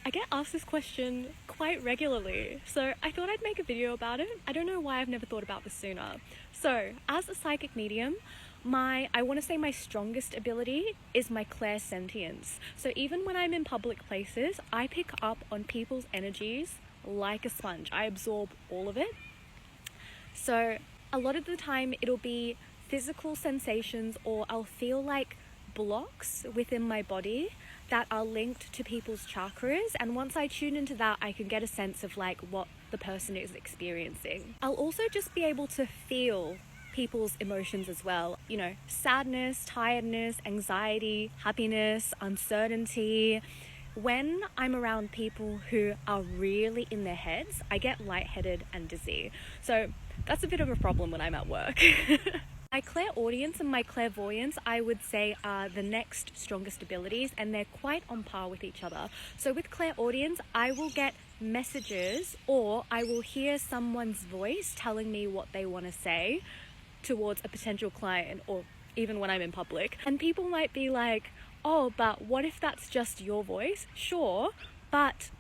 I get asked this question quite regularly, so I thought I'd make a video about it. I don't know why I've never thought about this sooner. So, as a psychic medium, my strongest ability is my clairsentience. So even when I'm in public places, I pick up on people's energies like a sponge. I absorb all of it. So a lot of the time it'll be physical sensations, or I'll feel like blocks within my body that are linked to people's chakras, and once I tune into that, I can get a sense of like what the person is experiencing. I'll also just be able to feel people's emotions as well, you know, sadness, tiredness, anxiety, happiness, uncertainty. When I'm around people who are really in their heads, I get lightheaded and dizzy. So that's a bit of a problem when I'm at work. My clairaudience and my clairvoyance, I would say, are the next strongest abilities, and they're quite on par with each other. So with clairaudience, I will get messages, or I will hear someone's voice telling me what they want to say towards a potential client, or even when I'm in public. And people might be like, oh, but what if that's just your voice? Sure, but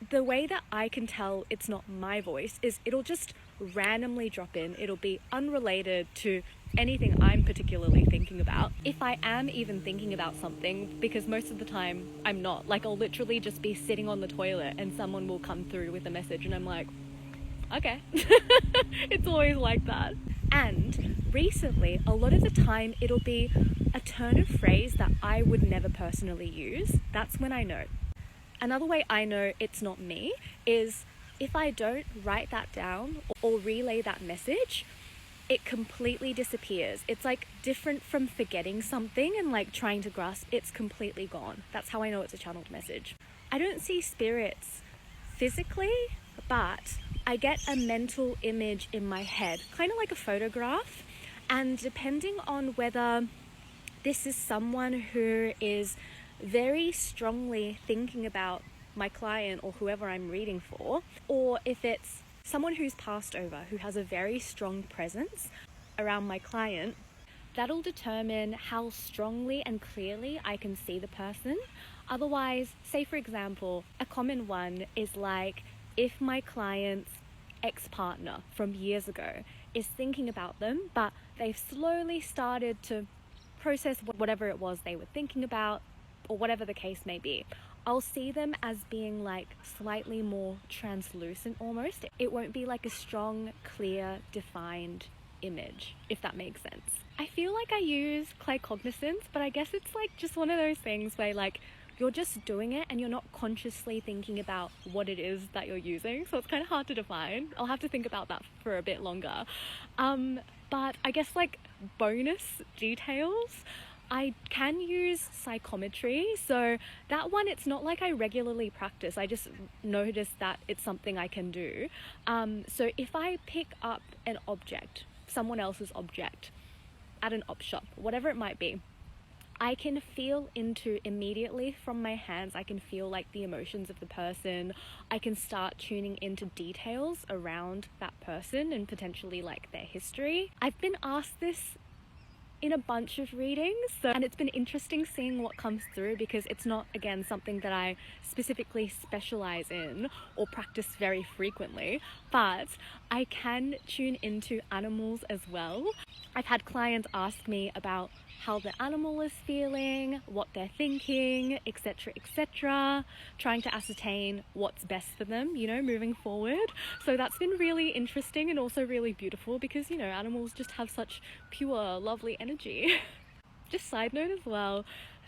the way that I can tell it's not my voice is it'll just randomly drop in. It'll be unrelated to anything I'm particularly thinking about. If I am even thinking about something, because most of the time I'm not. Like, I'll literally just be sitting on the toilet and someone will come through with a message and I'm like, okay. It's always like that. And recently, a lot of the time it'll be a turn of phrase that I would never personally use. That's when I know. Another way I know it's not me is if I don't write that down or relay that message, it completely disappears. It's like different from forgetting something and like trying to grasp. It's completely gone. That's how I know it's a channeled message. I don't see spirits physically, but I get a mental image in my head, kind of like a photograph. And depending on whether this is someone who is very strongly thinking about my client or whoever I'm reading for, or if it's someone who's passed over, who has a very strong presence around my client, that'll determine how strongly and clearly I can see the person. Otherwise, say for example, a common one is like if my client's ex-partner from years ago is thinking about them, but they've slowly started to process whatever it was they were thinking about, or whatever the case may be, I'll see them as being like slightly more translucent almost. It won't be like a strong, clear, defined image, if that makes sense. I feel like I use claircognizance, but I guess it's like just one of those things where like you're just doing it and you're not consciously thinking about what it is that you're using. So it's kind of hard to define. I'll have to think about that for a bit longer. But I guess like bonus details, I can use psychometry. So that one, it's not like I regularly practice. I just noticed that it's something I can do. So if I pick up an object, someone else's object, at an op shop, whatever it might be, I can feel into immediately from my hands. I can feel like the emotions of the person. I can start tuning into details around that person and potentially like their history. I've been asked this in a bunch of readings, and it's been interesting seeing what comes through, because it's not, again, something that I specifically specialize in or practice very frequently, but I can tune into animals as well. I've had clients ask me about how the animal is feeling, what they're thinking, etc., trying to ascertain what's best for them, you know, moving forward. So that's been really interesting and also really beautiful, because, you know, animals just have such pure, lovely energy. Just side note as well,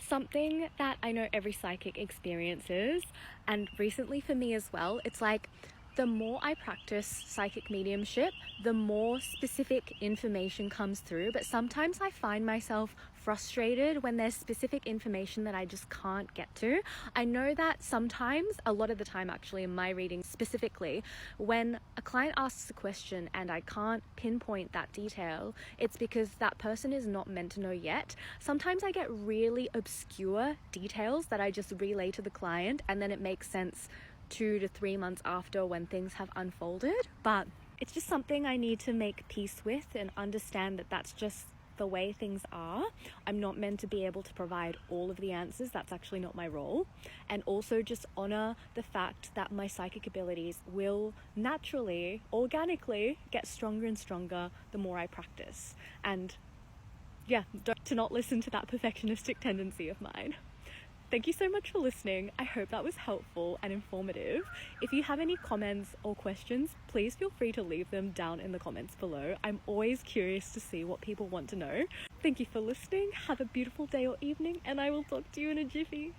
something that I know every psychic experiences, and recently for me as well, it's like the more I practice psychic mediumship, the more specific information comes through. But sometimes I find myself frustrated when there's specific information that I just can't get to. I know that sometimes, a lot of the time actually in my reading specifically, when a client asks a question and I can't pinpoint that detail, it's because that person is not meant to know yet. Sometimes I get really obscure details that I just relay to the client, and then it makes sense 2 to 3 months after when things have unfolded. But it's just something I need to make peace with and understand that that's just the way things are. I'm not meant to be able to provide all of the answers. That's actually not my role. And also just honor the fact that my psychic abilities will naturally, organically get stronger and stronger the more I practice. And yeah, to not listen to that perfectionistic tendency of mine. Thank you so much for listening. I hope that was helpful and informative. If you have any comments or questions, please feel free to leave them down in the comments below. I'm always curious to see what people want to know. Thank you for listening. Have a beautiful day or evening, and I will talk to you in a jiffy.